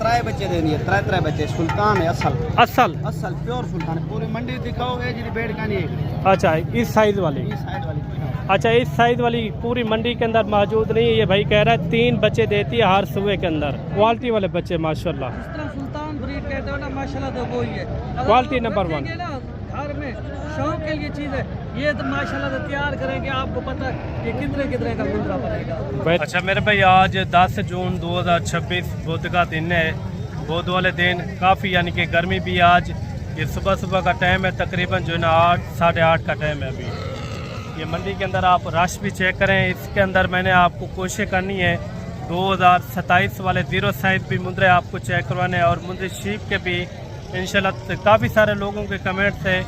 त्राय बच्चे देनी है, त्राय बच्चे सुल्तान है असल असल असल प्योर सुल्तान है। पूरी मंडी दिखाओ है जी बेड का नहीं है। अच्छा इस साइज वाली, इस साइड वाली अच्छा इस साइज वाली पूरी मंडी के अंदर मौजूद नहीं है। ये भाई कह रहा है 3 बच्चे देती है हर सुबह के अंदर, क्वालिटी वाले बच्चे माशाल्लाह। जिस तरह सुल्तान ब्रीड कहते हो ना माशाल्लाह, तो वो ही है क्वालिटी नंबर 1 ना। घर में शौक के लिए चीज़ है ये, तो माशाल्लाह से तैयार करेंगे आपको पता है कि कितने का मुद्रा बनेगा। अच्छा मेरे भाई आज 10 जून 2026 बुध का दिन है। बुध वाले दिन काफ़ी यानी कि गर्मी भी आज, ये सुबह का टाइम है, तकरीबन जो है ना 8 साढ़े 8 का टाइम है अभी। ये मंडी के अंदर आप रश भी चेक करें। इसके अंदर मैंने आपको कोशिश करनी है 2027 वाले 0 साइज भी मुंदरे आपको चेक करवाने हैं, और मुंदरी शीप के भी इंशाल्लाह। काफ़ी सारे लोगों के कमेंट थे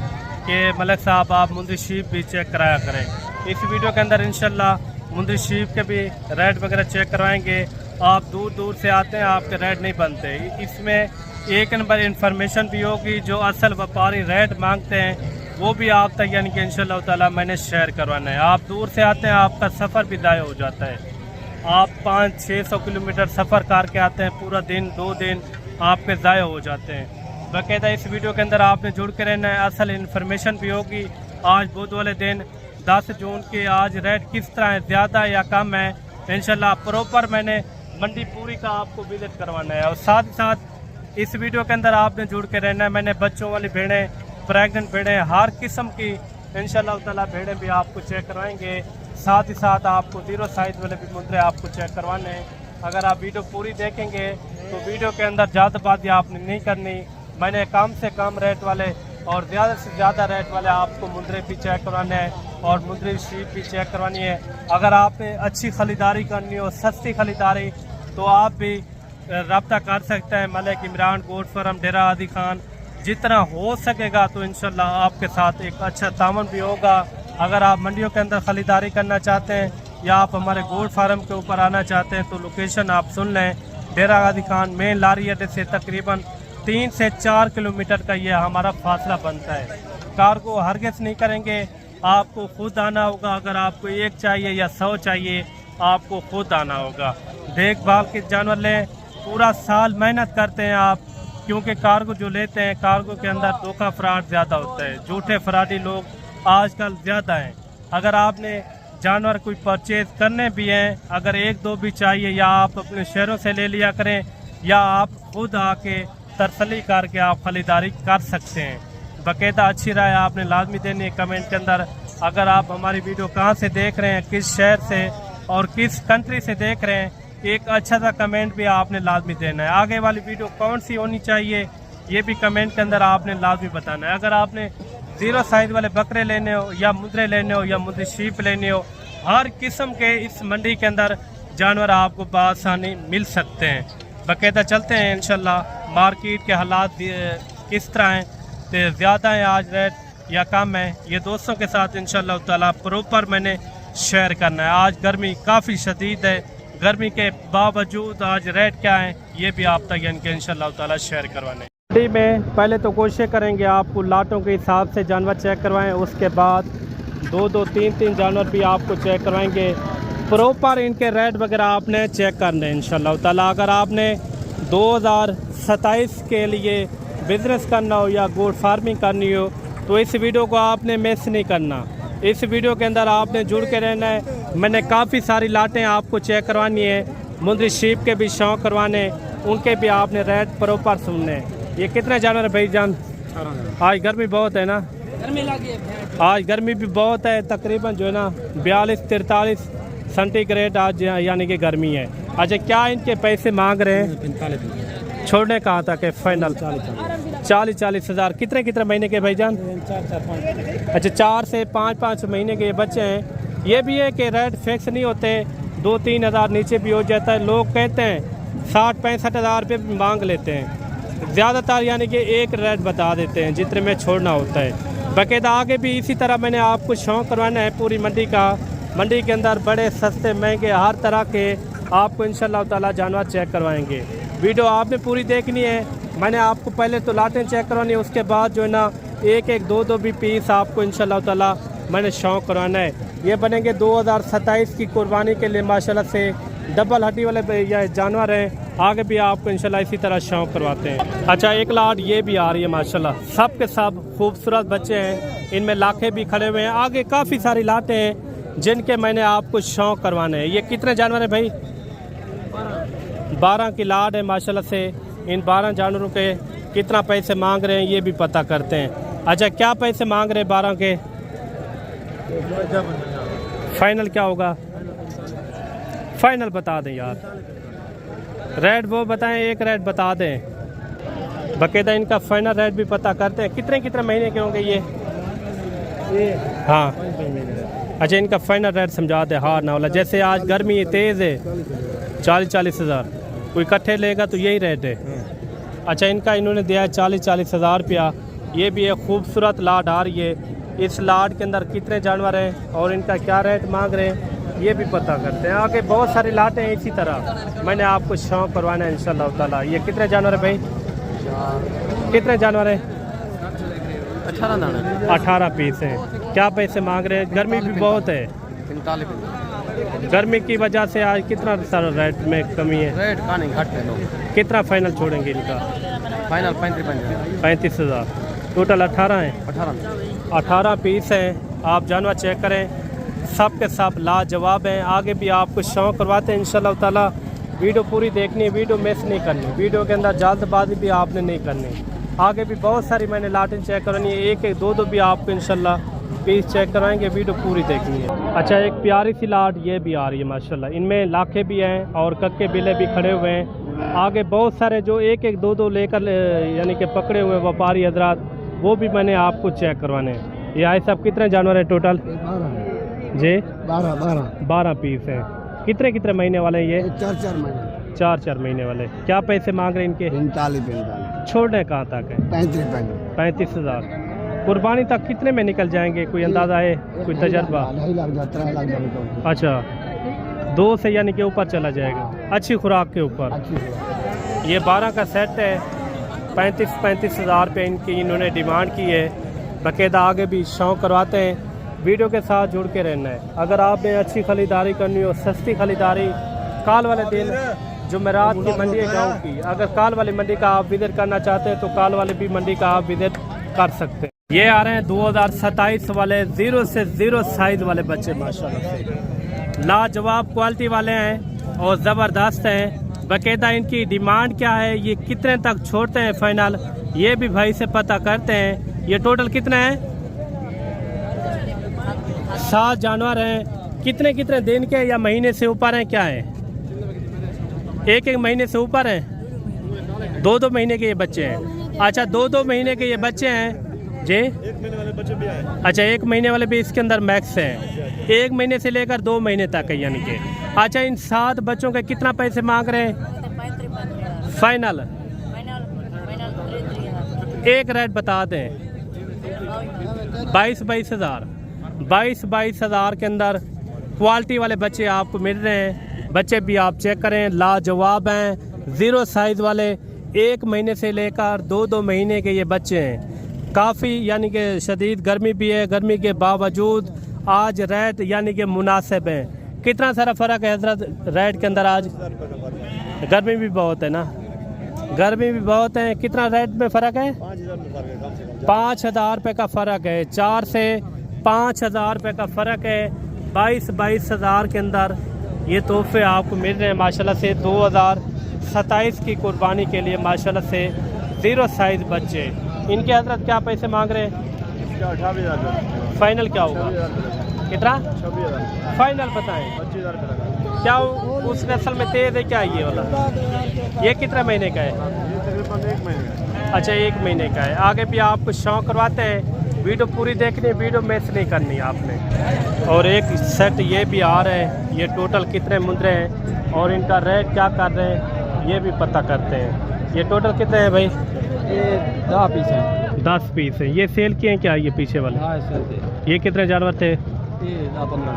कि मलिक साहब आप मुंदरी शीप भी चेक कराया करें। इस वीडियो के अंदर इंशाल्लाह मुंदरी शीप के भी रेट वगैरह चेक करवाएंगे। आप दूर से आते हैं, आपके रेट नहीं बनते। इसमें एक नंबर इन्फॉर्मेशन भी होगी, जो असल व्यापारी रेट मांगते हैं वो भी आप तक यानी कि इंशाल्लाह ताला मैंने शेयर करवाना है। आप दूर से आते हैं, आपका सफ़र भी दाया हो जाता है। आप 500-600 किलोमीटर सफ़र करके आते हैं, पूरा दिन 2 दिन आपके ज़ाया हो जाते हैं। बाकायदा इस वीडियो के अंदर आपने जुड़ के रहना है, असल इन्फॉर्मेशन भी होगी। आज बुध वाले दिन 10 जून के आज रेट किस तरह है, ज़्यादा या कम है, इंशाल्लाह प्रॉपर मैंने मंडी पूरी का आपको विजिट करवाना है। और साथ ही साथ इस वीडियो के अंदर आपने जुड़ के रहना है। मैंने बच्चों वाली भेड़ें, प्रेगनेंट भेड़ें, हर किस्म की इंशाल्लाह ताला भेड़ें भी आपको चेक करवाएंगे। साथ ही साथ आपको 0 साइज वाले भी मुद्रे आपको चेक करवाने हैं। अगर आप वीडियो पूरी देखेंगे तो वीडियो के अंदर ज़्यादाबाजी आपने नहीं करनी। मैंने कम से कम रेट वाले और ज़्यादा से ज़्यादा रेट वाले आपको मुद्रे भी चेक करवाने हैं, और मुद्रे शीप भी चेक करवानी है। अगर आपने अच्छी ख़रीदारी करनी हो, सस्ती ख़रीदारी, तो आप भी रब्ता कर सकते हैं मलिक इमरान गोट फार्म डेरा आदि खान। जितना हो सकेगा तो इंशाल्लाह आपके साथ एक अच्छा तावन भी होगा। अगर आप मंडियों के अंदर ख़रीदारी करना चाहते हैं या आप हमारे गोट फार्म के ऊपर आना चाहते हैं तो लोकेशन आप सुन लें। डेरा आदि खान मेन लारी अड्डे से तकरीबन 3 से 4 किलोमीटर का ये हमारा फासला बनता है। कार्गो हरगिज़ नहीं करेंगे, आपको खुद आना होगा। अगर आपको 1 चाहिए या 100 चाहिए, आपको खुद आना होगा। देखभाल के जानवर लें, पूरा साल मेहनत करते हैं आप, क्योंकि कार्गो जो लेते हैं, कार्गो के अंदर धोखा फ्रॉड ज़्यादा होता है, झूठे फ्रॉडी लोग आजकल ज़्यादा हैं। अगर आपने जानवर कोई परचेज करने भी हैं, अगर 1-2 भी चाहिए, या आप अपने शहरों से ले लिया करें, या आप खुद आके तसल्ली करके आप खरीदारी कर सकते हैं। बाकायदा अच्छी राय आपने लाजमी देनी है कमेंट के अंदर। अगर आप हमारी वीडियो कहाँ से देख रहे हैं, किस शहर से और किस कंट्री से देख रहे हैं, एक अच्छा सा कमेंट भी आपने लाजमी देना है। आगे वाली वीडियो कौन सी होनी चाहिए ये भी कमेंट के अंदर आपने लाजमी बताना है। अगर आपने 0 साइज वाले बकरे लेने हो, या मुद्रे लेने हो, या मुद्री शीप लेने हो, हर किस्म के इस मंडी के अंदर जानवर आपको बआसानी मिल सकते हैं। बाकायदा चलते हैं इंशाल्लाह मार्केट के हालात किस तरह हैं, तो ज़्यादा है आज रेट या कम है, ये दोस्तों के साथ इंशाल्लाह ताला प्रॉपर मैंने शेयर करना है। आज गर्मी काफ़ी शदीद है, गर्मी के बावजूद आज रेट क्या है ये भी आप तक यानी कि इंशाल्लाह ताला शेयर करवाने। मंडी में पहले तो कोशिश करेंगे आपको लाटों के हिसाब से जानवर चेक करवाएं, उसके बाद 2-2, 3-3 जानवर भी आपको चेक करवाएंगे। प्रॉपर इनके रेट वगैरह आपने चेक करने हैं इंशाल्लाह ताला। अगर आपने 2027 के लिए बिज़नेस करना हो या गोट फार्मिंग करनी हो तो इस वीडियो को आपने मिस नहीं करना। इस वीडियो के अंदर आपने जुड़ के रहना है। मैंने काफ़ी सारी लाटें आपको चेक करवानी है, मुंदरी शीप के भी शौक करवाने, उनके भी आपने रेट प्रॉपर सुनने। ये कितने जानवर है भाईजान? आज गर्मी बहुत है ना, गर्मी लगी है, आज गर्मी भी बहुत है, तकरीबन जो है ना 42-43 सेंटीग्रेड आज यानी कि गर्मी है। अच्छा क्या इनके पैसे मांग रहे हैं? 45 छोड़ने कहाँ तक है फाइनल? 40-40 हज़ार। कितने महीने के भाईजान? 4-5। अच्छा 4 से 5-5 महीने के ये बच्चे हैं। ये भी है कि रेट फिक्स नहीं होते, 2-3 हज़ार नीचे भी हो जाता है। लोग कहते हैं 60-65 हज़ार रुपये मांग लेते हैं, ज़्यादातर यानी कि एक रेट बता देते हैं जितने में छोड़ना होता है। बाकायदा आगे भी इसी तरह मैंने आपको शौक़ करवाना है पूरी मंडी का। मंडी के अंदर बड़े सस्ते महंगे हर तरह के आपको इंशाल्लाह ताला जानवर चेक करवाएंगे। वीडियो आपने पूरी देखनी है। मैंने आपको पहले तो लाटें चेक करवानी है, उसके बाद जो है ना 1-1, 2-2 भी पीस आपको इंशाल्लाह ताला मैंने शौक़ करवाना है। ये बनेंगे 2027 की कुर्बानी के लिए माशाल्लाह से डबल हड्डी वाले ये जानवर हैं। आगे भी आपको इंशाल्लाह इसी तरह शौक करवाते हैं। अच्छा, एक लाट ये भी आ रही है माशाल्लाह, सब के सब खूबसूरत बच्चे हैं। इनमें लाखे भी खड़े हुए हैं। आगे काफ़ी सारी लाटें हैं जिनके मैंने आपको शौक करवाने हैं। ये कितने जानवर हैं भाई? 12 की लाट है माशाल्लाह से। इन 12 जानवरों के कितना पैसे मांग रहे हैं ये भी पता करते हैं। अच्छा, क्या पैसे मांग रहे हैं 12 के? फाइनल क्या होगा? फाइनल बता दें यार, रेट वो बताएं, एक रेट बता दें। बाकायदा इनका फाइनल रेट भी पता करते हैं। कितने कितने महीने के होंगे ये? हाँ, अच्छा, इनका फाइनल रेट समझा दे। हार ना वाला, जैसे आज गर्मी तेज़ है, 40-40 हज़ार। कोई इकट्ठे लेगा तो यही रेट है। अच्छा, इनका इन्होंने दिया है 40-40 हज़ार रुपया। ये भी एक खूबसूरत लाट आ रही है। इस लाट के अंदर कितने जानवर हैं और इनका क्या रेट मांग रहे हैं ये भी पता करते हैं। आगे बहुत सारी लाटें हैं इसी तरह, मैंने आपको शौक करवाना है इंशाल्लाह ताला। ये कितने जानवर है भाई? कितने जानवर हैं? 18 दाने, 18 पीस हैं। क्या पैसे मांग रहे हैं? गर्मी भी बहुत है, 45। गर्मी की वजह से आज कितना सारा रेट में कमी है? रेट का नहीं घट है लोग। कितना फाइनल छोड़ेंगे इनका? फाइनल 35। 35 हज़ार। टोटल 18 हैं। 18 पीस हैं। आप जानवर चेक करें, सब के सब लाजवाब हैं। आगे भी आपको शौक करवाते हैं इंशाल्लाह ताला। वीडियो पूरी देखनी है, वीडियो मिस नहीं करनी। वीडियो के अंदर जल्दबाजी भी आपने नहीं करनी। आगे भी बहुत सारी मैंने लाटें चेक करनी है, एक एक दो भी आपको इंशाल्लाह पीस चेक करवाएंगे। वीडियो पूरी देखनी है। अच्छा, एक प्यारी सी लाट ये भी आ रही है माशाल्लाह। इनमें लाखे भी हैं और कक्के बिले भी खड़े हुए हैं। आगे बहुत सारे जो एक एक दो लेकर यानी कि पकड़े हुए व्यापारी हजरात, वो भी मैंने आपको चेक करवाने हैं। ये आए सब कितने जानवर हैं टोटल? जी 12 पीस हैं। कितने कितने महीने वाले हैं ये? 4 महीने। 4 महीने वाले। क्या पैसे मांग रहे हैं इनके? 45। छोड़ने कहाँ तक है? 35 हज़ार। कुर्बानी तक कितने में निकल जाएंगे? कोई अंदाज़ा है, कोई तजर्बा? 2.5 अच्छा, 2 से यानी कि ऊपर चला जाएगा, अच्छी खुराक के ऊपर। ये 12 का सेट है। 35 हज़ार रुपये इनकी इन्होंने डिमांड की है। बाकायदा आगे भी शौक करवाते हैं। वीडियो के साथ जुड़ के रहना है। अगर आपने अच्छी खरीदारी करनी हो, सस्ती खरीदारी, काल वाले दिन जुमेरात की मंडी है गाँव की, अगर काल वाली मंडी का आप विजिट करना चाहते हैं तो काल वाली भी मंडी का आप विजिट कर सकते हैं। ये आ रहे हैं 2027 वाले 0 से 0 साइज वाले बच्चे माशाल्लाह से। लाजवाब क्वालिटी वाले हैं और ज़बरदस्त हैं। बाकायदा इनकी डिमांड क्या है, ये कितने तक छोड़ते हैं फाइनल, ये भी भाई से पता करते हैं। ये टोटल कितने हैं? 7 जानवर हैं। कितने कितने दिन के या महीने से ऊपर हैं? क्या है, एक महीने से ऊपर हैं? 2 महीने के ये बच्चे हैं। अच्छा, 2 महीने के ये बच्चे हैं जी। 1 महीने वाले बच्चे भी आए। अच्छा, 1 महीने वाले भी इसके अंदर मैक्स हैं। 1 महीने से लेकर 2 महीने तक है यानी कि। अच्छा, इन 7 बच्चों के कितना पैसे मांग रहे हैं फाइनल? एक रेट बता दें। 22 हज़ार। 22 हज़ार के अंदर क्वालिटी वाले बच्चे आपको मिल रहे हैं। बच्चे भी आप चेक करें, लाजवाब हैं। 0 साइज वाले 1 महीने से लेकर 2 महीने के ये बच्चे हैं। काफ़ी यानी कि शदीद गर्मी भी है, गर्मी के बावजूद आज रेट यानी कि मुनासिब है। कितना सारा फ़र्क है हजरत रेट के अंदर आज? गर्मी भी बहुत है ना, गर्मी भी बहुत है। कितना रेट में फ़र्क है? 5,000 रुपये का फ़र्क है। 4 से 5,000 रुपये का फ़र्क है। 22 हज़ार के अंदर ये तोहफे आपको मिल रहे हैं माशाल्लाह से। 2027 की कुर्बानी के लिए माशाल्लाह से 0 साइज़ बच्चे। इनके हजरत क्या पैसे मांग रहे हैं? 28,000। फाइनल क्या होगा? कितना 26,000। फाइनल बताएं। 25,000 क्या उस नस्ल में तेज़ है क्या ये वाला? ये कितने महीने का है? ये तकरीबन 1 महीने का। अच्छा, 1 महीने का है। आगे भी आपको शौक करवाते हैं। वीडियो पूरी देखनी है, वीडियो मिस नहीं करनी आपने। और एक सेट ये भी आ रहे हैं। ये टोटल कितने मुंदरे हैं और इनका रेट क्या कर रहे हैं ये भी पता करते हैं। ये टोटल कितने हैं भाई? ये 10 पीस हैं। 10 पीस हैं। ये सेल किए हैं क्या ये पीछे वाले? हाँ, सर ये कितने जानवर थे? ये 15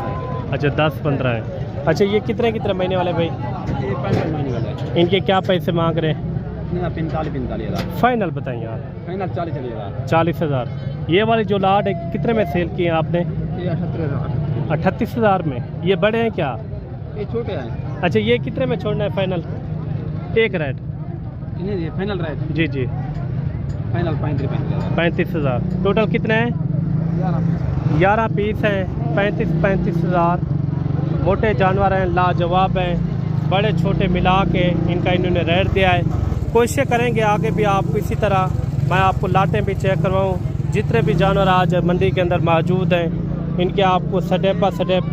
अच्छा, 10-15 है। अच्छा, ये कितने कितने महीने वाले भाई? ये 5 महीने वाला है। इनके क्या पैसे मांग रहे हैं? 45 हज़ार। फाइनल बताइए यार। फाइनल 40 हज़ार। 40 हज़ार। ये वाली जो लाट है कितने में सेल किए हैं आपने? ये 38 हज़ार। 38 हज़ार में। ये बड़े हैं क्या? ये छोटे हैं। अच्छा ये कितने में छोड़ना है फाइनल? एक रेट नहीं फाइनल रेट जी जी फाइनल 35,000। टोटल कितने हैं? 11 पीस हैं। 35,000। मोटे जानवर हैं, लाजवाब हैं, बड़े छोटे मिला के इनका इन्होंने रेट दिया है। कोशिश करेंगे आगे भी आपको इसी तरह मैं आपको लाटें भी चेक करवाऊँ, जितने भी जानवर आज मंडी के अंदर मौजूद हैं इनके आपको स्टेप बाय स्टेप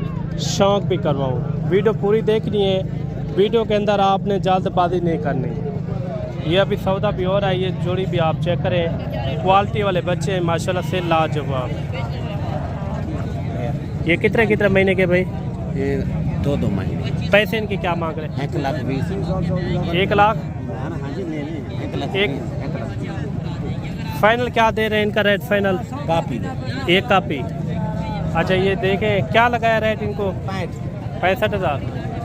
शौक भी करवाऊँ। वीडियो पूरी देखनी है, वीडियो के अंदर आपने जल्दबाजी नहीं करनी। ये अभी सौदा भी हो रहा है, ये जोड़ी भी आप चेक करें, क्वालिटी वाले बच्चे हैं माशाल्लाह से लाजवाब। ये कितने महीने के भाई? ये 2 महीने। पैसे इनके क्या मांग रहे हैं? 1,20,000। 1 लाख? हाँ जी ले लें 1,20,000। एक फाइनल क्या दे रहे हैं इनका रेट? फाइनल कापी एक कापी। अच्छा ये देखें क्या लगाया रेट इनको? 65,000।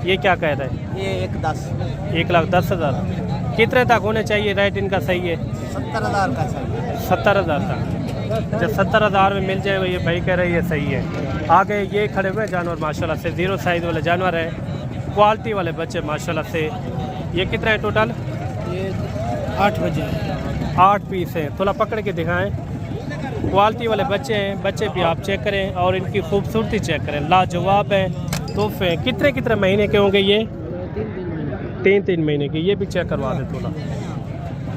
ये क्या कह रहे हैं? ये 1,10,000। 1,10,000। कितने तक होने चाहिए रेट इनका? सही है 70,000 का चाहिए। 70,000 तक। जब 70,000 में मिल जाएगा, ये भाई कह रहे हैं ये सही है। आगे ये खड़े हुए जानवर माशाल्लाह से 0 साइज वाले जानवर हैं, क्वालिटी वाले बच्चे माशाल्लाह से। ये कितने हैं टोटल? ये 8 बजे 8 पीस हैं। थोड़ा पकड़ के दिखाएं। क्वालिटी वाले बच्चे हैं, बच्चे भी आप चेक करें और इनकी खूबसूरती चेक करें, लाजवाब हैं, तोहफे। कितने महीने के होंगे ये? 3 महीने के। ये भी चेक करवा दें थोड़ा।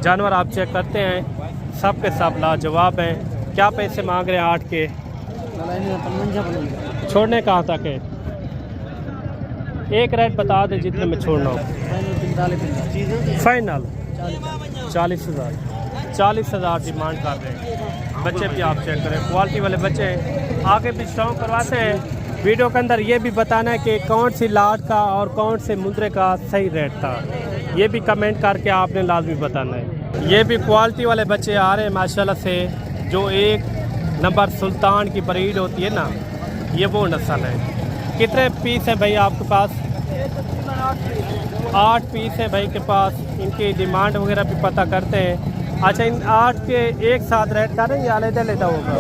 जानवर आप चेक करते हैं, सब के सब लाजवाब हैं। क्या पैसे मांग रहे हैं 8 के? छोड़ने कहाँ तक है? एक रेट बता दें जितने में छोड़ना हो। फाइनल 40,000। 40,000 डिमांड कर रहे हैं। बच्चे भी आप चेक करें, क्वालिटी वाले बच्चे हैं। आगे भी शौक करवाते हैं। वीडियो के अंदर ये भी बताना है कि कौन सी लाट का और कौन से मुद्रे का सही रेट था, ये भी कमेंट करके आपने लाजमी बताना है। ये भी क्वालिटी वाले बच्चे आ रहे हैं माशाल्लाह से, जो 1 नंबर सुल्तान की ब्रीड होती है ना, ये वो नस्ल है। कितने पीस है भाई आपके पास? 8 पीस है भाई के पास। इनकी डिमांड वगैरह भी पता करते हैं। अच्छा इन 8 के एक साथ रेट कर रहे हैं या अलग लेता होगा?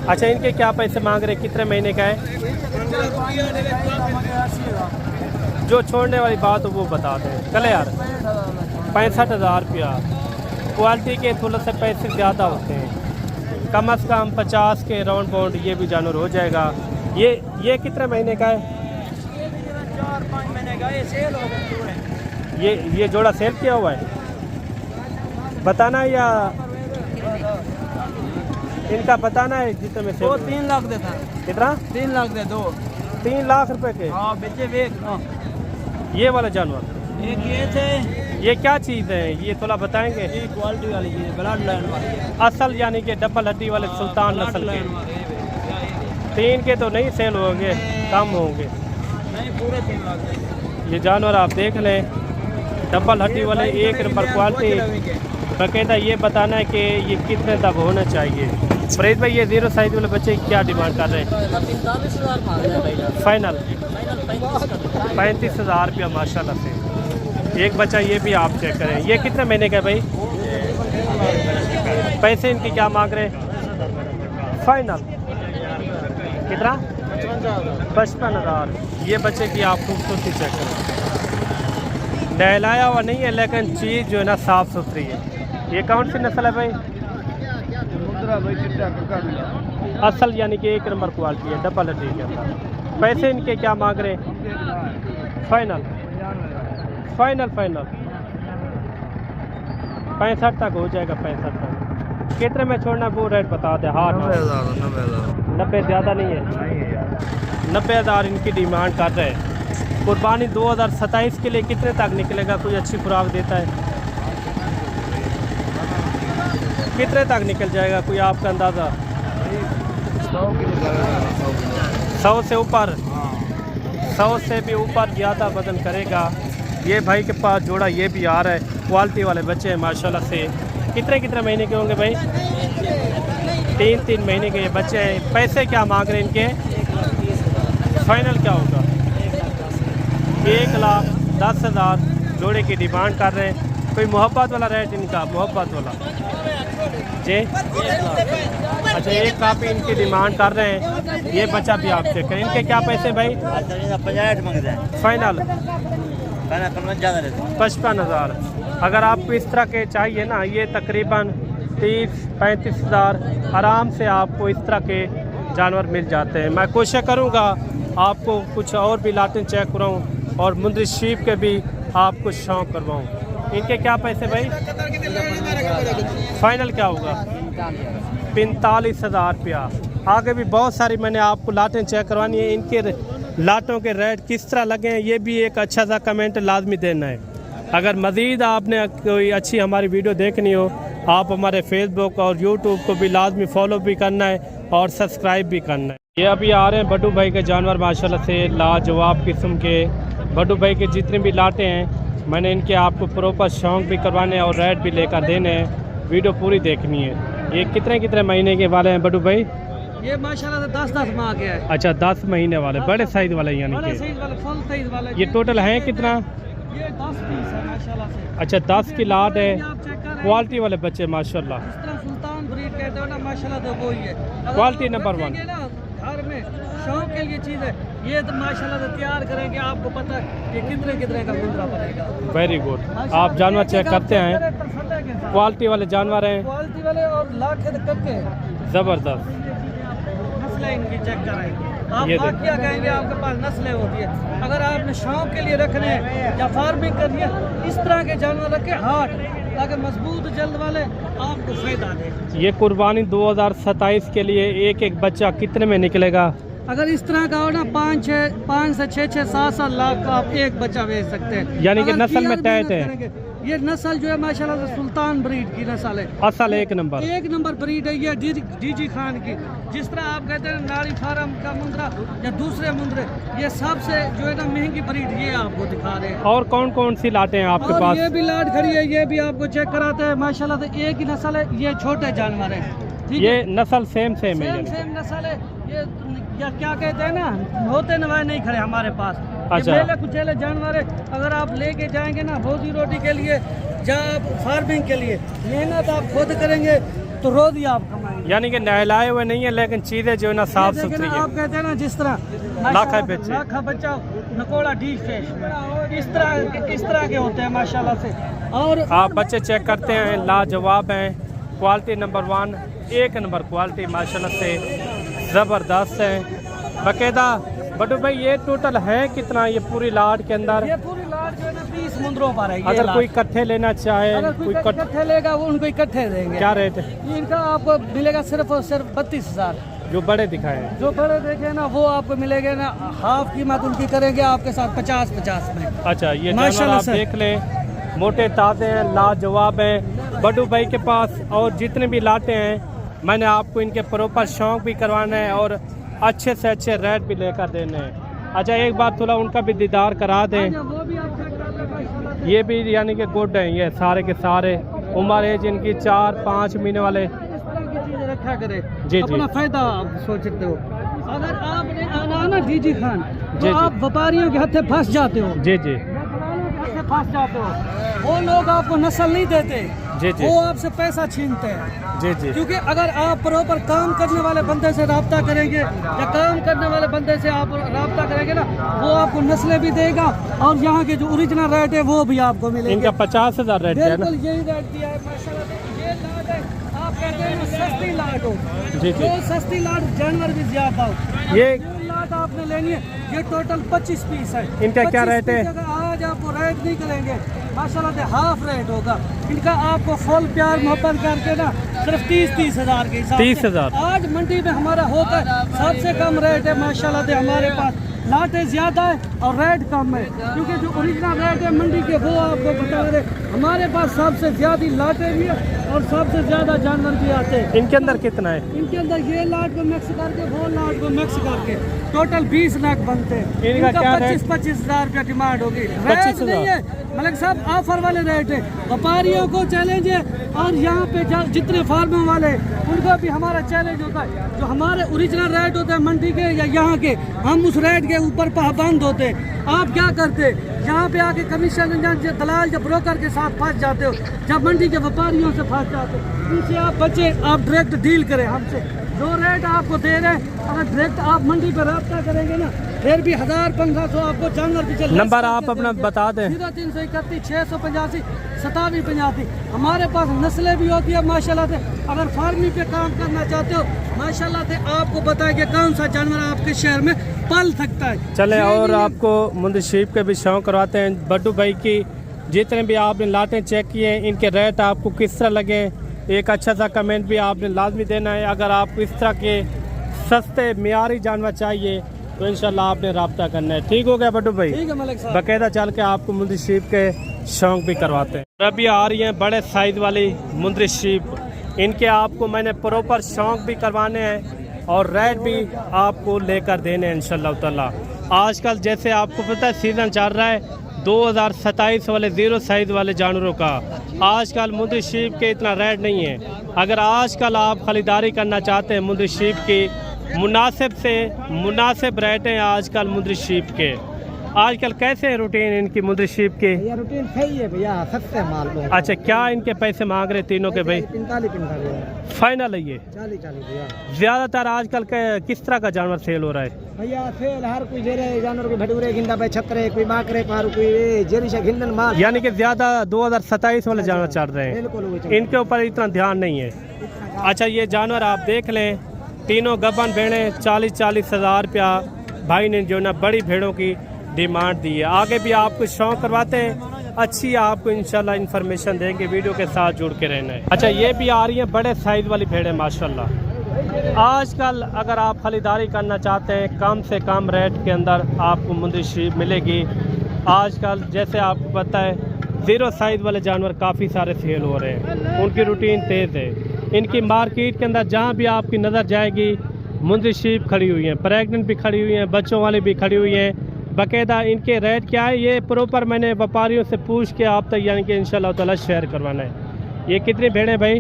अच्छा इनके क्या पैसे मांग रहे हैं? कितने महीने का है? जो छोड़ने वाली बात हो वो बता दें। कल यार 65,000 रुपया। क्वालिटी के थोड़ा से पैसे ज़्यादा होते हैं, कम से कम 50 के राउंड बाउंड ये भी जानवर हो जाएगा। ये कितने महीने का है? 4-5 महीने का। ये सेल हो गया। ये जोड़ा सेल किया हुआ है? बताना है या इनका बताना है जितने में? 3 लाख देता। कितना? 3 लाख दे दो। 3 लाख रुपए के? हाँ बेचे बेच। ये वाला जानवर एक ये थे। ये क्या चीज़ है? ये थोड़ा बताएंगे। ये क्वालिटी वाली चीज़, ब्लड लाइन वाली है। असल यानी कि डबल हड्डी वाले सुल्तान ब्लड नस्ल लाइन के। वाली है। 3 के तो नहीं सेल होंगे, कम होंगे। नहीं पूरे 3 लाख दे। ये जानवर आप देख लें, डबल हड्डी वाले 1 नंबर क्वालिटी। बाकायदा ये बताना है कि ये कितने तक होना चाहिए। फरीद भाई ये 0 साइज वाले बच्चे की क्या डिमांड कर रहे हैं? 45,000 मांग रहे हैं भाई। फाइनल 35,000। 35,000 रुपया माशाल्लाह से। एक बच्चा ये भी आप चेक करें। ये कितने महीने का है भाई? पैसे इनके क्या मांग रहे हैं? फाइनल कितना? 55,000। ये बच्चे की आप खूबसूरती चेक करें, नहलाया हुआ नहीं है लेकिन चीज़ जो है ना साफ़ सुथरी है। ये कौन सी नस्ल है भाई? असल यानी कि 1 नंबर क्वालिटी है, डबल हड्डी के अंदर। पैसे इनके क्या मांग रहे हैं? फाइनल 65 तक हो जाएगा। 65 तक कितने में छोड़ना वो रेट बता दे। हाँ 90 ज़्यादा नहीं है? 90,000 इनकी डिमांड कर रहे हैं। कुर्बानी 2027 के लिए कितने तक निकलेगा? कोई अच्छी खुराक देता है? कितने तक निकल जाएगा कोई आपका अंदाज़ा? 100 से ऊपर? 100 से भी ऊपर ज़्यादा वजन करेगा। ये भाई के पास जोड़ा ये भी आ रहा है, क्वालिटी वाले बच्चे हैं माशाल्लाह से। कितने महीने के होंगे भाई? 3 महीने के ये बच्चे हैं। पैसे क्या मांग रहे हैं इनके? फाइनल क्या होगा? 1,10,000 जोड़े की डिमांड कर रहे हैं। कोई मोहब्बत वाला रेट इनका? मोहब्बत वाला जी अच्छा, एक कापी इनकी डिमांड कर रहे हैं, ये बच्चा भी आप चेक करें। इनके क्या पैसे भाई 50 मंगते हैं, फाइनल? कम ज़्यादा रहते हैं। 55,000। अगर आपको इस तरह के चाहिए ना, ये तकरीबन 30-35 हज़ार आराम से आपको इस तरह के जानवर मिल जाते हैं। मैं कोशिश करूँगा आपको कुछ और भी लाटें चेक कराऊँ और मुंदरी शीप के भी आपको शौक़ करवाऊँ। इनके क्या पैसे भाई फाइनल क्या होगा? 45,000 रुपया। आगे भी बहुत सारी मैंने आपको लाटें चेक करवानी है। इनके लाटों के रेट किस तरह लगे हैं ये भी एक अच्छा सा कमेंट लाजमी देना है। अगर मज़ीद आपने कोई अच्छी हमारी वीडियो देखनी हो, आप हमारे फेसबुक और यूट्यूब को भी लाजमी फॉलो भी करना है और सब्सक्राइब भी करना है। ये अभी आ रहे हैं बड्डू भाई के जानवर माशाल्लाह से लाजवाब किस्म के। बड्डू भाई के जितने भी लाटे हैं मैंने इनके आपको प्रॉपर शौक भी करवाने हैं और रेट भी लेकर देने हैं। वीडियो पूरी देखनी है। ये कितने महीने के वाले हैं बड्डू भाई? ये माशाल्लाह से 10 माह के है। अच्छा 10 महीने वाले, बड़े साइज वाले यानी बड़े कि। साइज वाले, फुल साइज वाले। ये टोटल है कितना? ये 10 पीस है माशाल्लाह से। अच्छा 10 की लाट है। आप चेक कर रहे हैं, क्वालिटी वाले बच्चे माशाल्लाह। इस तरह सुल्तान ब्रीड कहते हो ना माशाल्लाह, तो वो ही है। अगर क्वालिटी आप नंबर 1 रखेंगे ना घर में शौक के लिए चीज़ है, ये तो माशाल्लाह से तैयार करेंगे, आपको पता है ये कितने का मुंद्रा पड़ेगा। Very good. आप जानवर चेक करते हैं, क्वालिटी वाले जानवर हैं, क्वालिटी वाले और लाख कक्के ज़बरदस्त। नस्लें इनकी चेक करेंगे आप, ये क्या कहेंगे आपके पास नस्लें होती है। अगर आपने शौक के लिए रखने हैं या फार्मिंग करनी है, इस तरह के जानवर रखे हाट, ताकि मजबूत जल्द वाले आपको फायदा दे। ये कुर्बानी 2027 के लिए एक बच्चा कितने में निकलेगा? अगर इस तरह का हो ना 5 से 6 7 लाख का आप एक बच्चा बेच सकते हैं। यानी कि अगर नस्ल में क्लियर टाइट है। मेहनत करेंगे, ये नस्ल जो है माशाल्लाह से सुल्तान ब्रीड की नस्ल है, असल एक नंबर ब्रीड है ये डीजी खान की। जिस तरह आप कहते हैं नारी फार्म का मुंद्रा या दूसरे मुंद्रे, ये सबसे जो है ना महंगी ब्रीड ये आपको दिखा रहे हैं। और कौन कौन सी लाटें हैं आपके और पास? ये भी लाट खड़ी है, ये भी आपको चेक कराते हैं माशाल्लाह से। एक ही नस्ल है, ये छोटे जानवर है। ठीक ये है? नस्ल सेम है यानी कि? सेम नस्ल है ये। या क्या कहते हैं ना, होते नवाए नहीं खड़े हमारे पास। अच्छा। ये कुचेले जानवर है, अगर आप लेके जाएंगे ना रोजी रोटी के लिए या फार्मिंग के लिए, मेहनत आप खुद करेंगे तो रोज ही आप कमाएंगे। यानी कि नहलाए हुए नहीं है, लेकिन चीज़ें जो है ना साफ ये देखें सुथरी ना, है। आप कहते हैं ना जिस तरह लाखा बच्चा नकोड़ा डी फिश में, इस तरह के होते हैं माशाल्लाह से। और आप बच्चे चेक करते हैं, लाजवाब हैं, क्वालिटी नंबर 1, एक नंबर क्वालिटी माशाल्लाह से ज़बरदस्त है। बाकायदा बड्डू भाई ये टोटल है कितना ये पूरी लाट के अंदर? ये पूरी लाट जो है ना 20 मुंद्रों पर है। ये अगर लाट। कोई इकट्ठे लेना चाहे, अगर कोई इकट्ठे लेगा वो उनको इकट्ठे देंगे। क्या रेट है? इनका आपको मिलेगा सिर्फ और सिर्फ 32,000। जो बड़े दिखाए हैं, जो बड़े देखे ना वो आपको मिलेगा ना, हाफ कीमत उनकी करेंगे आपके साथ 50-50 में। अच्छा ये जानवर माशाल्लाह आप से। देख लें, मोटे ताज़े हैं, लाजवाब हैं बड्डू भाई के पास। और जितने भी लाटे हैं मैंने आपको इनके प्रॉपर शौक भी करवाना है और अच्छे से अच्छे रेट भी लेकर देने हैं। अच्छा एक बात थोड़ा उनका भी दीदार करा दें। वो भी आप चेक कर लें। ये भी यानी कि गुड हैं, ये सारे के सारे उम्र है जिनकी 4-5 महीने वाले। इस तरह की चीजें रखा करे, जी। अपना फायदा आप सोचते हो। अगर आपने आना ना डीजी खान, जी। तो आप व्यापारियों के हाथे फंस जाते हो। जी फंस जाते हो। वो लोग आपको नस्ल नहीं देते, जी। वो आपसे पैसा छीनते हैं। जी। क्योंकि अगर आप प्रॉपर काम करने वाले बंदे से रब्ता करेंगे या काम करने वाले बंदे से आप रब्ता करेंगे ना, वो आपको नस्लें भी देगा और यहाँ के जो ओरिजिनल रेट है वो भी आपको मिलेंगे। इनका 50,000 रेट है ना? बिल्कुल यही रेट दिया है माशाल्लाह से। ये लाट है, आप कहते हैं ना सस्ती लाट हो, जी। जो सस्ती लाट जानवर भी ज्यादा हो। ये लाट आपने लेनी है, ये टोटल 25 पीस है। इनका क्या 25 रेट है? पीस अगर आज आपको रेट नहीं करेंगे माशाल्लाह से हाफ रेट होगा इनका। आपको फुल प्यार मोहब्बत करके ना सिर्फ 30 हज़ार के हिसाब से 30,000 आज मंडी में हमारा होता है। सबसे कम रेट है माशाल्लाह से हमारे पास। लाटें ज़्यादा है और रेट कम है, क्योंकि जो ओरिजिनल रेट है मंडी के वो आपको बता रहे। हमारे पास सबसे ज़्यादा लाटें भी है और सबसे ज़्यादा जानवर भी आते हैं। इनके अंदर कितना है? इनके अंदर ये लाट को मिक्स करके वो लाट को मिक्स करके टोटल 20 लाख बनते हैं। इनका क्या रेट? 25 हज़ार रुपया डिमांड होगी। 25,000 नहीं है मलिक साहब, ऑफर वाले रेट है। व्यापारियों को चैलेंज है और यहाँ पे जितने फार्मों वाले उनको भी हमारा चैलेंज होता है। जो हमारे ओरिजिनल रेट होते हैं मंडी के या यहाँ के, हम उस रेट के ऊपर पाबंद होते हैं। आप क्या करते, यहाँ पे आके कमीशन दलाल या ब्रोकर के साथ फंस जाते हो, जब मंडी के व्यापारियों से फंस करना चाहते हैं उनसे आप बचे, आप डायरेक्ट डील करें हमसे। जो रेट आपको दे रहे हैं, अगर डायरेक्ट आप मंडी पर रब्ता करेंगे ना, फिर भी 1000-1500 आपको जानवर भी चल। नंबर आप अपना बता दें। 0331 685 2785। हमारे पास नस्लें भी होती है माशाल्लाह से। अगर फार्मिंग पे काम करना चाहते हो माशाल्लाह से, आपको बताएं कि कौन सा जानवर आपके शहर में पल सकता है। चले और आपको मुंदी शीप के भी शौक करवाते हैं। बड्डू भाई की जितने भी आपने लाटें चेक किए, इनके रेट आपको किस तरह लगे, एक अच्छा सा कमेंट भी आपने लाजमी देना है। अगर आपको इस तरह के सस्ते मियारी जानवर चाहिए तो इंशाल्लाह आपने रब्ता करना है। ठीक हो गया बड्डू भाई? ठीक है मलिक साहब। बाकायदा चल के आपको मुंदी शीप के शौक भी करवाते हैं। अभी आ रही हैं बड़े साइज वाली मुंदी शीप, इनके आपको मैंने प्रॉपर शौक भी करवाने हैं और रेट भी आपको लेकर देने हैं इंशाल्लाह ताला। आजकल जैसे आपको पता है सीज़न चल रहा है 2027 वाले 0 साइज़ वाले जानवरों का। आजकल मुंदी शीप के इतना रेट नहीं है। अगर आजकल आप खरीदारी करना चाहते हैं मुंदी शीप की, मुनासिब से मुनासिब रेट हैं आजकल मुंदी शीप के। आजकल कैसे है रूटीन इनकी मुंदी शीप की? भैया रूटीन सही है भैया, सस्ते माल पे। अच्छा, क्या इनके पैसे मांग रहे तीनों के भाई? 45 फाइनल है ये? 40 भैया। ज़्यादातर आजकल किस तरह का जानवर सेल हो रहा है? भैया सेल हर कोई दे रहे जानवर को, भटूरे गिंदा पे छतरे, कोई बाकरे पार, कोई जेरिशा घिंदन माल, यानी कि ज़्यादा 2027 वाले जानवर चल रहे हैं, बिल्कुल इनके ऊपर इतना ध्यान नहीं है। अच्छा, ये जानवर आप देख लें, तीनों गबन भेड़ें 40-40 हज़ार रुपया भाई ने जो ना बड़ी भेड़ों की डिमांड दी है। आगे भी आपको शौक करवाते हैं, अच्छी आपको इंशाल्लाह इन्फॉर्मेशन देंगे। वीडियो के साथ जुड़ के रहना है। अच्छा, ये भी आ रही है बड़े साइज़ वाली भेड़ें माशाल्लाह। आजकल अगर आप खरीदारी करना चाहते हैं कम से कम रेट के अंदर आपको मुंदी शीप मिलेगी। आजकल जैसे आपको पता है 0 साइज़ वाले जानवर काफ़ी सारे सेल हो रहे हैं, उनकी रूटीन तेज़ है। इनकी मार्केट के अंदर जहाँ भी आपकी नज़र जाएगी मुंदी शीप खड़ी हुई हैं, प्रेगनेंट भी खड़ी हुई हैं, बच्चों वाली भी खड़ी हुई हैं। बाकायदा इनके रेट क्या है ये प्रॉपर मैंने व्यापारियों से पूछ के आप तक यानी कि इंशाल्लाह ताला शेयर करवाना है। ये कितनी भेड़ें भाई?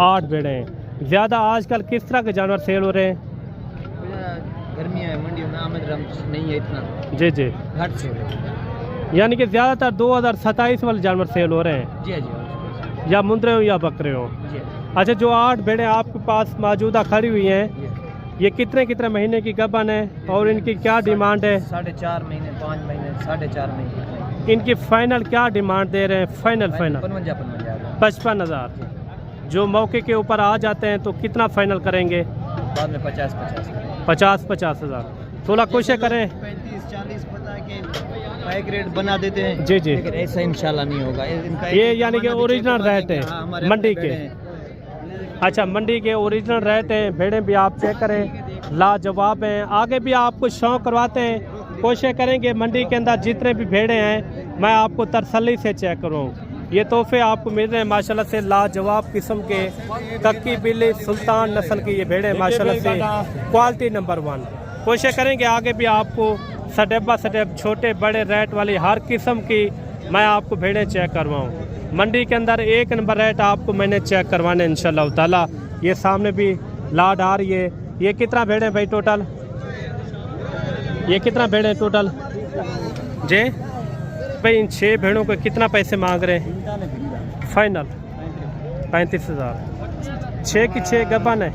8 भेड़ें हैं। ज़्यादा आजकल किस तरह के जानवर सेल हो रहे हैं? गर्मी है, मंडी में आमद नहीं है इतना, जी जी, घट से, यानी कि ज़्यादातर 2027 वाले जानवर सेल हो रहे हैं, जी जी, या मुंदरे हो या बकरे हो। अच्छा, जो 8 भेड़ें आपके पास मौजूदा खड़ी हुई हैं, ये कितने महीने की गबन है और इनकी क्या डिमांड है? 4.5 महीने, 5 महीने, 4.5 महीने। इनकी फाइनल क्या डिमांड दे रहे हैं? फाइनल 55 हज़ार। जो मौके के ऊपर आ जाते हैं तो कितना फाइनल करेंगे? बाद में 50 50 हज़ार। थोड़ा कोशिश करें। 35-40 पता है कि हाई ग्रेड बना देते हैं, जी जी, लेकिन ऐसा इंशाल्लाह नहीं होगा। ये यानी कि ओरिजिनल रेट है मंडी के। अच्छा, मंडी के ओरिजिनल रेट हैं, भेड़ें भी आप चेक करें, लाजवाब हैं। आगे भी आपको शौक करवाते हैं, कोशिश करेंगे मंडी के अंदर जितने भी भेड़ें हैं मैं आपको तसल्ली से चेक करूँ। ये तोहफे आपको मिल रहे हैं माशाल्लाह से, लाजवाब किस्म के कक्की बिल्ली सुल्तान नस्ल की ये भेड़ें माशाल्लाह से क्वालिटी नंबर 1। कोशिश करेंगे आगे भी आपको स्टेप बाय स्टेप छोटे बड़े रेट वाली हर किस्म की मैं आपको भेड़ें चेक करवाऊँ। मंडी के अंदर 1 नंबर रेट आपको मैंने चेक करवाने इंशाल्लाह ताला। ये सामने भी लाड आ रही है। ये कितना भेड़ें भाई टोटल? ये कितना भेड़ें टोटल जी भाई? इन 6 भेड़ों को कितना पैसे मांग रहे हैं? फाइनल 35 हज़ार। 6 की 6 गबन है।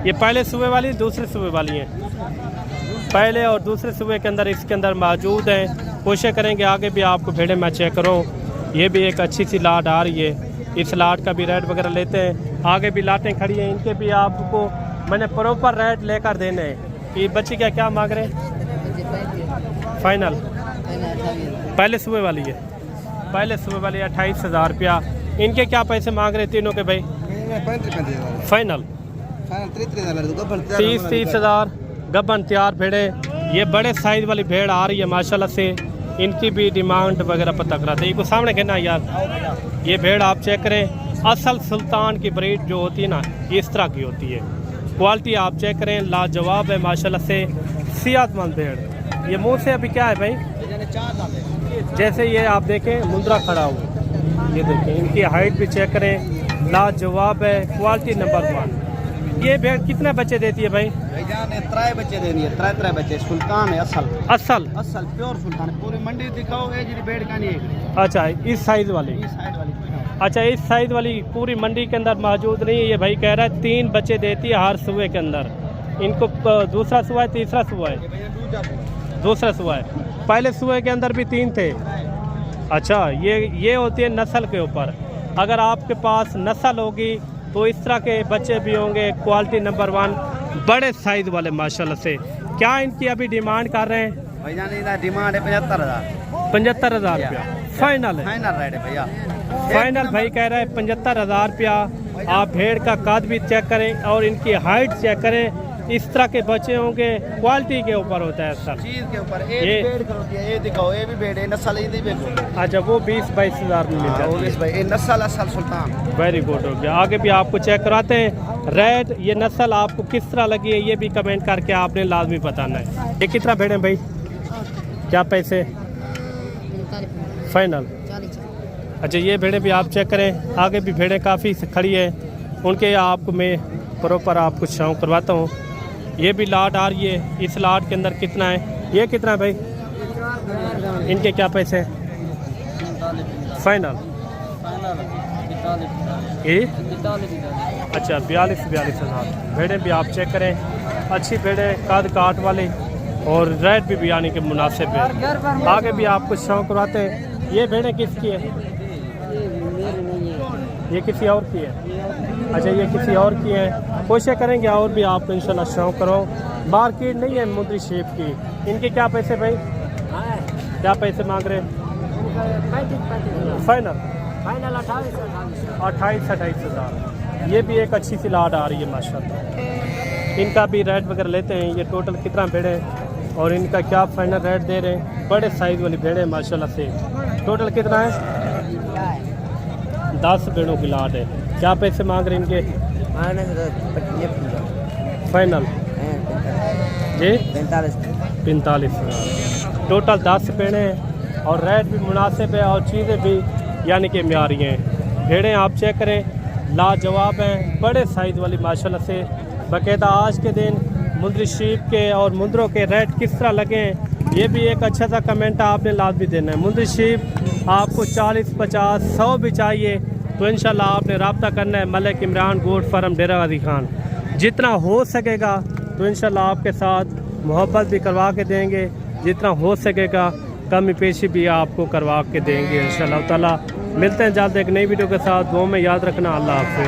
ये पहले सूबे वाली दूसरे सूबे वाली हैं, पहले और दूसरे सूबे के अंदर इसके अंदर मौजूद हैं। कोशिश करेंगे आगे भी आपको भेड़ें मैं चेक करूँ। ये भी एक अच्छी सी लाट आ रही है, इस लाट का भी रेट वगैरह लेते हैं। आगे भी लाटें खड़ी हैं, इनके भी आपको मैंने प्रॉपर रेट लेकर देने हैं। ये बच्ची क्या मांग रहे हैं? फाइनल पहले सूबे वाली है, पहले सूबे वाली 28 हज़ार रुपया। इनके क्या पैसे मांग रहे हैं तीनों के भाई? फाइनल 30 हज़ार। गबन तैयार भेड़े, ये बड़े साइज वाली भेड़ आ रही है माशाल्लाह से। इनकी भी डिमांड वगैरह पता कराते हैं। इनको सामने कहना यार, ये भेड़ आप चेक करें, असल सुल्तान की ब्रीड जो होती है ना इस तरह की होती है। क्वालिटी आप चेक करें, लाजवाब है माशाल्लाह से, सेहतमंद भेड़। ये मुंह से अभी क्या है भाई? जैसे ये आप देखें मुंद्रा खड़ा हुआ, ये देखें इनकी हाइट भी चेक करें, लाजवाब है, क्वालिटी नंबर 1। ये भेड़ कितने बच्चे देती है भाई? 3 बच्चे देनी है, 3 बच्चे। सुल्तान है असल प्योर सुल्तान। पूरी मंडी दिखाओ, ये जी भेड़ का नहीं है। अच्छा, इस साइज वाली। इस साइड वाली अच्छा, इस साइड वाली पूरी मंडी के अंदर मौजूद नहीं है। ये भाई कह रहा है 3 बच्चे देती है हर सुबह के अंदर। इनको दूसरा सुबह है, तीसरा सुबह है, दूसरा सुबह है। पहले सुबह के अंदर भी 3 थे। अच्छा, ये होती है नस्ल के ऊपर। अगर आपके पास नस्ल होगी तो इस तरह के बच्चे भी होंगे, क्वालिटी नंबर 1, बड़े साइज वाले माशाल्लाह से। क्या इनकी अभी डिमांड कर रहे हैं? भाईजान इनका डिमांड है 75,000। 75,000 रुपया फाइनल है। फाइनल रेट है भैया। फाइनल भाई कह रहा है 75,000 रुपया। आप भेड़ का कद भी चेक करें और इनकी हाइट चेक करें। इस तरह के बच्चे होंगे, क्वालिटी के ऊपर होता है सर, चीज के ऊपर। ये भेड़ होती है, ये दिखाओ, ये भी भेड़ है, नस्ल ये भी भेड़। अच्छा, वो 20-22 हज़ार में मिल जाती है। भाई ये नस्ल असल सुल्तान। वेरी गुड हो गया। आगे भी आपको चेक कराते हैं। रेड ये नस्ल आपको किस तरह लगी है ये भी कमेंट करके आपने लाजमी बताना है। ये कितना भेड़े भाई, क्या पैसे फाइनल? अच्छा, ये भेड़ें भी आप चेक करें। आगे भी भेड़ें काफ़ी खड़ी है, उनके आपको मैं प्रॉपर आपको शौक करवाता हूँ। ये भी लाट आ रही है। इस लाट के अंदर कितना है? ये कितना है भाई? इनके क्या पैसे हैं फाइनल? ये अच्छा 42 हज़ार। भेड़ें भी आप चेक करें, अच्छी भेड़ें, कद काट वाली और रेट भी यानी कि मुनासिब है। आगे भी आपको शौक करवाते हैं। ये भेड़ें किसकी है? ये किसी और की है। अच्छा, ये किसी और की है। कोशिश करेंगे और भी आपको इंशाल्लाह शौक करो। मार्केट नहीं है मुंद्री शेप की। इनके क्या पैसे भाई, क्या पैसे मांग रहे हैं फाइनल? 28-28 हज़ार। ये भी एक अच्छी सी लाट आ रही है माशाल्लाह। इनका भी रेट वगैरह लेते हैं। ये टोटल कितना भेड़े और इनका क्या फाइनल रेट दे रहे हैं? बड़े साइज़ वाली भेड़े माशाल्लाह से। टोटल कितना है? 10 भेड़ों की लाट है। क्या पैसे मांग रहे हैं इनके फाइनल? जी 45 हज़ार। टोटल 10 भेड़ें हैं और रेट भी मुनासिब है और चीज़ें भी यानी कि म्यारी हैं। भेड़ें आप चेक करें, लाजवाब हैं, बड़े साइज़ वाली माशाल्लाह से। बाकायदा आज के दिन मुंद्री शीप के और मुंद्रों के रेट किस तरह लगे हैं ये भी एक अच्छा सा कमेंट आपने लाजमी देना है। मुंद्री शीप आपको 40, 50, 100 भी चाहिए तो इंशाल्लाह आपने रब्ता करना है मलिक इमरान गोट फार्म डेरा गाजी खान। जितना हो सकेगा तो इंशाल्लाह आपके साथ मोहब्बत भी करवा के देंगे, जितना हो सकेगा कमी पेशी भी आपको करवा के देंगे इंशाल्लाह ताला। मिलते हैं जल्द एक नई वीडियो के साथ। दुआ में याद रखना। अल्लाह हाफ़िज़।